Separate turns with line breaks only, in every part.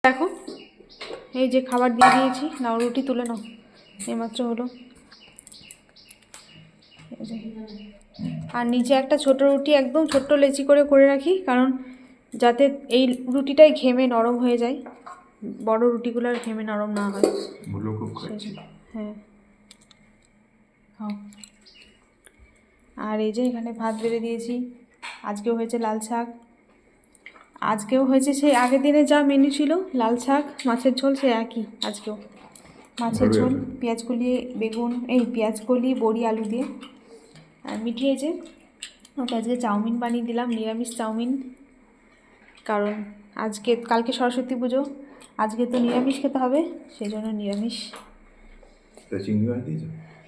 দেখো এই যে খাবার দিয়ে দিয়েছি, নাও রুটি তুলে নাও, এইমাত্র হলো। আর নিচে একটা ছোট রুটি একদম ছোট্ট লেচি করে রাখি, কারণ যাতে এই রুটিটাই ঘেমে নরম হয়ে যায়, বড় রুটিগুলো আর ঘেমে নরম না হয়। হ্যাঁ আর এই যে এখানে ভাত বেড়ে দিয়েছি, আজকেও হয়েছে লাল শাক, আজকেও হয়েছে সেই আগের দিনে যা মেনু ছিল, লাল শাক মাছের ঝোল, সে একই আজকেও মাছের ঝোল, পেঁয়াজকলি বেগুন, পেঁয়াজকলি বড়ি আলু দিয়ে। আর মিঠিয়েছে ওকে আজকে চাউমিন বানিয়ে দিলাম, নিরামিষ চাউমিন, কারণ কালকে সরস্বতী পুজো, আজকে তো নিরামিষ খেতে হবে, সেই জন্য নিরামিষ।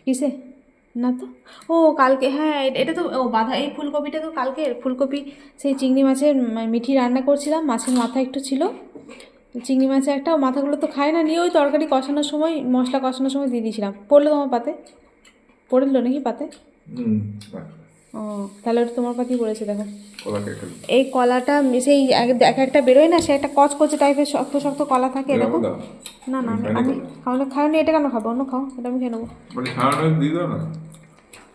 কিসে না তো, ও কালকে, হ্যাঁ এটা তো এই ফুলকপিটা তো কালকে, ফুলকপি সেই চিংড়ি মাছের মিঠি রান্না করছিলাম, মাছের মাথা একটু ছিল, চিংড়ি মাছের একটা, মাথাগুলো তো খায় না, নিয়ে ওই তরকারি কষানোর সময়, মশলা কষানোর সময় দিয়ে দিয়েছিলাম। পড়লো তোমার পাতে? পড়লো নাকি পাতে? ও তাহলে ওটা তোমার পাতেই পড়েছে। দেখো এই কলাটা সেই এক একটা বেরোয় না, সে একটা কচকচে টাইপের শক্ত শক্ত কলা থাকে, দেখো। না না আমি খাওনি, এটা কেন খাবো? অন্য খাও, এটা আমি খেয়ে নেবো।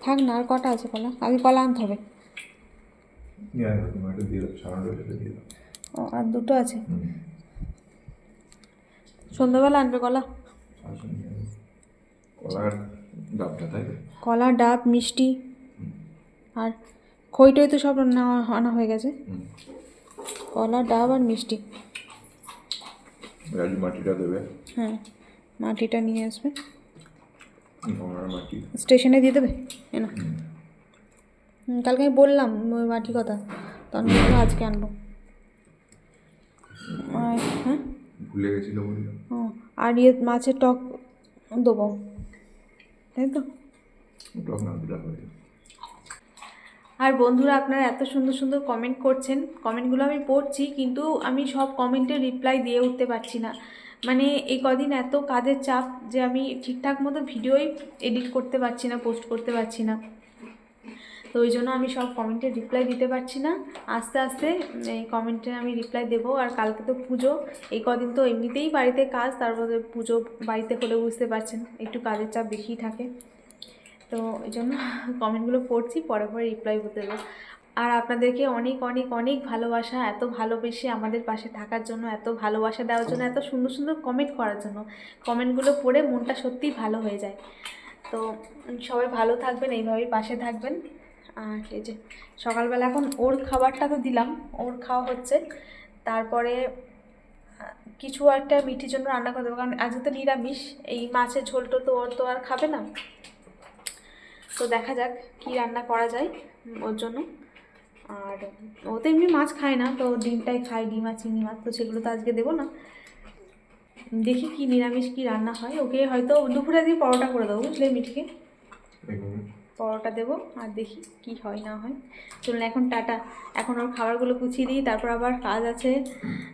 থাক না, আর কটা আছে কলা? আগে কলা আনতে হবে। ও আর দুটো আছে, সন্ধ্যাবেলা আনবে কলা। কলা, ডাব, মিষ্টি আর খইটই তো সব আনা হয়ে গেছে। কলা, ডাব আর মিষ্টি।
মাটিটা দেবে।
হ্যাঁ মাটিটা নিয়ে আসবে, স্টেশনে দিয়ে দেবে। না কালকে আমি বললাম ওই মাটি কথা, তখন আজকে আনবো। হ্যাঁ
ভুলে গেছিল বললাম।
আর মাছের টক দেবো, তাই তো। আর বন্ধুরা আপনারা এত সুন্দর সুন্দর কমেন্ট করছেন, কমেন্টগুলো আমি পড়ছি, কিন্তু আমি সব কমেন্টের রিপ্লাই দিয়ে উঠতে পারছি না। মানে এই কদিন এত কাজের চাপ যে আমি ঠিকঠাক মতো ভিডিওই এডিট করতে পারছি না, পোস্ট করতে পারছি না, তো ওই জন্য আমি সব কমেন্টের রিপ্লাই দিতে পারছি না। আস্তে আস্তে এই কমেন্টে আমি রিপ্লাই দেবো। আর কালকে তো পুজো, এই কদিন তো এমনিতেই বাড়িতে কাজ, তারপরে পুজো বাড়িতে হলে বুঝতে পারছেন একটু কাজের চাপ বেশিই থাকে, তো এই জন্য কমেন্টগুলো পড়ছি, পরে রিপ্লাই করতে দেবো। আর আপনাদেরকে অনেক অনেক অনেক ভালোবাসা, এত ভালোবেসে আমাদের পাশে থাকার জন্য, এত ভালোবাসা দেওয়ার জন্য, এত সুন্দর সুন্দর কমেন্ট করার জন্য। কমেন্টগুলো পড়ে মনটা সত্যিই ভালো হয়ে যায়। তো সবাই ভালো থাকবেন, এইভাবেই পাশে থাকবেন। আর এই যে সকালবেলা এখন ওর খাবারটা তো দিলাম, ওর খাওয়া হচ্ছে, তারপরে কিছু একটা মিঠির জন্য রান্না করে দেবো, কারণ আজকে তো নিরামিষ, এই মাছের ঝোলটা তো ওর তো আর খাবে না, তো দেখা যাক কি রান্না করা যায় ওর জন্য। আর ও তো এমনি মাছ খায় না, তো ডিমটাই খায়, ডিম আর চিংড়ি মাছ, তো সেগুলো তো আজকে দেবো না। দেখি কি নিরামিষ কি রান্না হয়। ওকে হয়তো দুপুরে দিয়ে পরোটা করে দেবো, বুঝলে, মিঠিকে পরোটা দেবো, আর দেখি কি হয় না হয়। চলুন এখন টাটা, এখন ওর খাবারগুলো গুছিয়ে দিই, তারপর আবার কাজ আছে।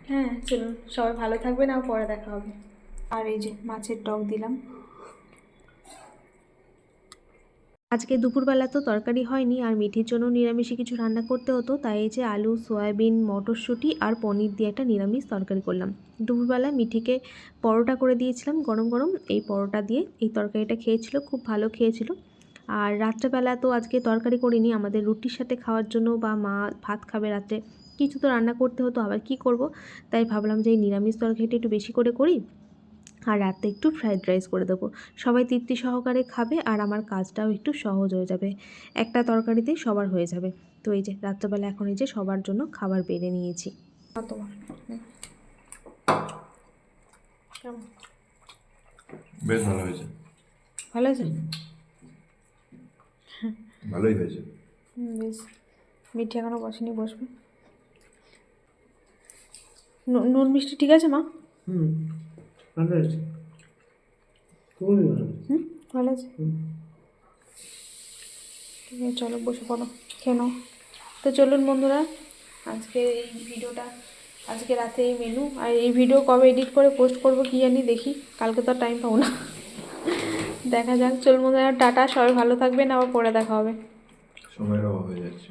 হ্যাঁ চলুন, সবাই ভালো থাকবেন, আর পরে দেখা হবে। আর এই যে মাছের টক দিলাম। আজকে দুপুরবেলা তো তরকারি হয়নি, আর মিঠির জন্য নিরামিষে কিছু রান্না করতে হতো, তাই এই যে আলু, সয়াবিন, মটরশুঁটি আর পনির দিয়ে একটা নিরামিষ তরকারি করলাম। দুপুরবেলা মিঠিকে পরোটা করে দিয়েছিলাম গরম গরম, এই পরোটা দিয়ে এই তরকারিটা খেয়েছিল, খুব ভালো খেয়েছিল। আর রাত্রেবেলা তো আজকে তরকারি করিনি, আমাদের রুটির সাথে খাওয়ার জন্য, বা মা ভাত খাবে রাত্রে, কিছু তো রান্না করতে হতো, আবার কি করব, তাই ভাবলাম যে এই নিরামিষ তরকারিটা একটু বেশি করে করি, আর রাতে একটু ফ্রাইড রাইস করে দেবো, সবাই তৃপ্তি সহকারে খাবে, আর আমার কাজটাও একটু সহজ হয়ে যাবে, একটা তরকারিতেই সবার হয়ে যাবে। তো এই যে রাত্রেবেলা এখন এই যে সবার জন্য খাবার বেড়ে নিয়েছি।
বেশ ভালো হয়েছে।
ভালো হয়েছে,
ভালোই হয়েছে।
বেশ। মিঠি এখনও বসেনি, বসবে। নুন মিষ্টি ঠিক আছে মা?
ভালো আছে, খুবই ভালো।
ভালো আছে, ঠিক আছে, চলো বসে পড়ো, খেয়ে নাও। তো চলুন বন্ধুরা, আজকে এই ভিডিওটা, আজকে রাতে এই মেনু, আর এই ভিডিও কবে এডিট করে পোস্ট করবো কি জানি, দেখি, কালকে তো আর টাইম পাবো না, দেখা যাক। চলুন বন্ধুরা, টাটা, সবাই ভালো থাকবেন, আবার পরে দেখা হবে।
সময়ের অভাব হয়ে যাচ্ছে।